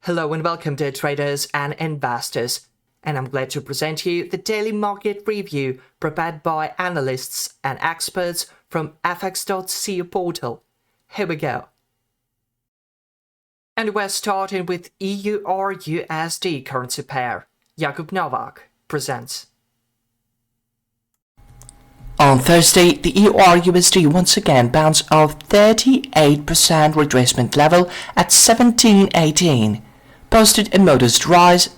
Hello and welcome to traders and investors, and I'm glad to present you the daily market review prepared by analysts and experts from fx.co portal. Here we go. And we're starting with EURUSD currency pair. Jakub Novak presents. On Thursday, the EURUSD once again bounced off 38% retracement level at 1718, posted a modest rise,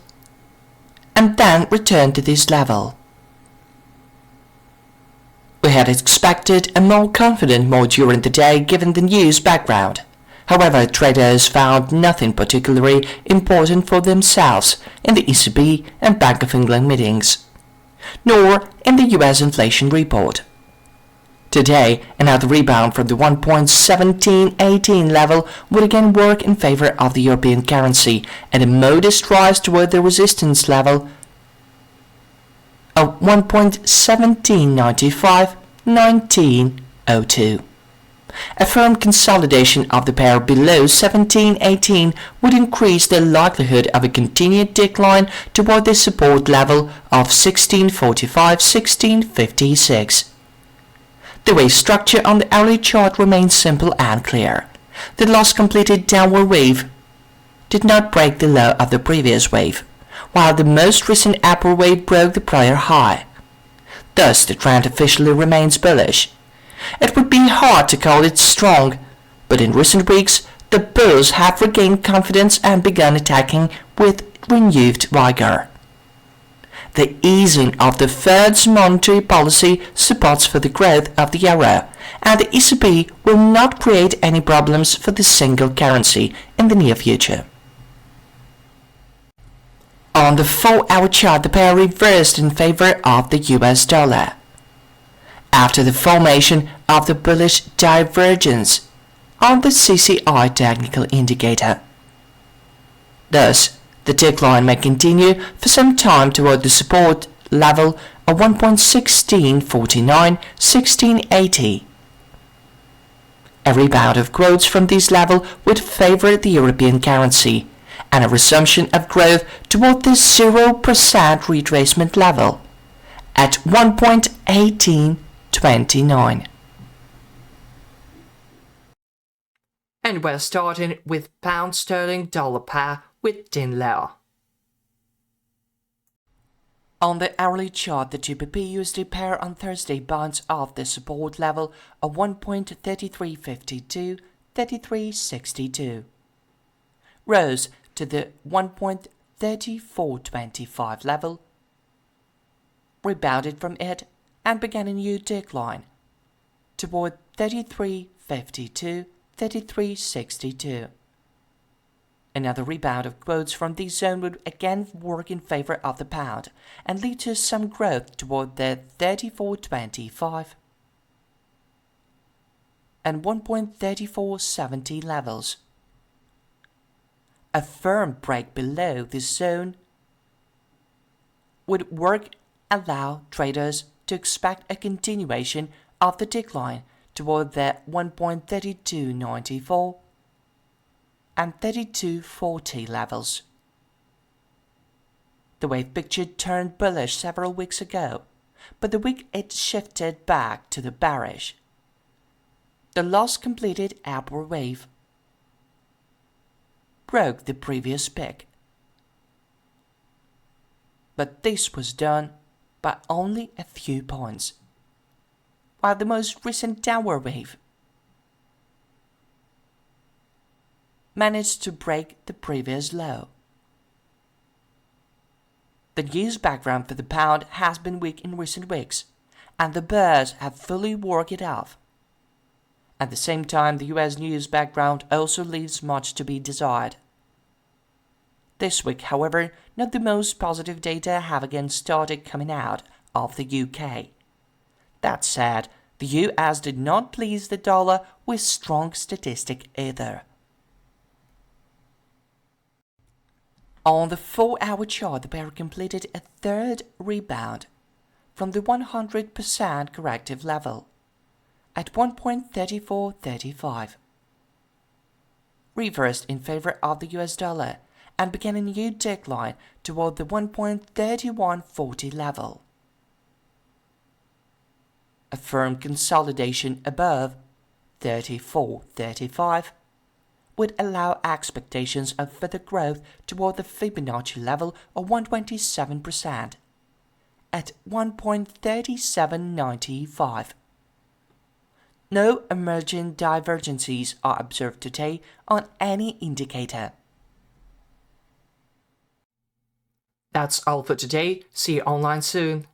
and then returned to this level. We had expected a more confident mode during the day given the news background. However, traders found nothing particularly important for themselves in the ECB and Bank of England meetings, nor in the US inflation report. Today, another rebound from the 1.1718 level would again work in favor of the European currency and a modest rise toward the resistance level of 1.1795-1902. A firm consolidation of the pair below 1718 would increase the likelihood of a continued decline toward the support level of 1645-1656. The wave structure on the hourly chart remains simple and clear. The last completed downward wave did not break the low of the previous wave, while the most recent upward wave broke the prior high. Thus, the trend officially remains bullish. It would be hard to call it strong, but in recent weeks, the bulls have regained confidence and begun attacking with renewed vigor. The easing of the Fed's monetary policy supports for the growth of the euro, and the ECB will not create any problems for the single currency in the near future. On the 4-hour chart, the pair reversed in favor of the US dollar after the formation of the bullish divergence on the CCI technical indicator. Thus, the decline may continue for some time toward the support level of 1.1649-1680. A rebound of quotes from this level would favor the European currency, and a resumption of growth toward the 0% retracement level at 1.1829. And we're starting with pound sterling dollar pair with Tin Low. On the hourly chart, the GBPUSD pair on Thursday bounced off the support level of 1.3352-3362, rose to the 1.3425 level, rebounded from it, and began a new decline toward 3352-3362. Another rebound of quotes from this zone would again work in favor of the pound and lead to some growth toward the 34.25 and 1.3470 levels. A firm break below this zone would allow traders to expect a continuation of the decline toward the 1.3294 and 32.40 levels. The wave picture turned bullish several weeks ago, but the week it shifted back to the bearish. The last completed upward wave broke the previous peak, but this was done by only a few points, while the most recent downward wave managed to break the previous low. The news background for the pound has been weak in recent weeks, and the bears have fully worked it off. At the same time, the US news background also leaves much to be desired. This week, however, not the most positive data have again started coming out of the UK. That said, the US did not please the dollar with strong statistic either. On the 4-hour chart, the pair completed a third rebound from the 100% corrective level at 1.3435, reversed in favor of the US dollar and began a new decline toward the 1.3140 level. A firm consolidation above 34.35 would allow expectations of further growth toward the Fibonacci level of 127% at 1.3795. No emerging divergences are observed today on any indicator. That's all for today. See you online soon.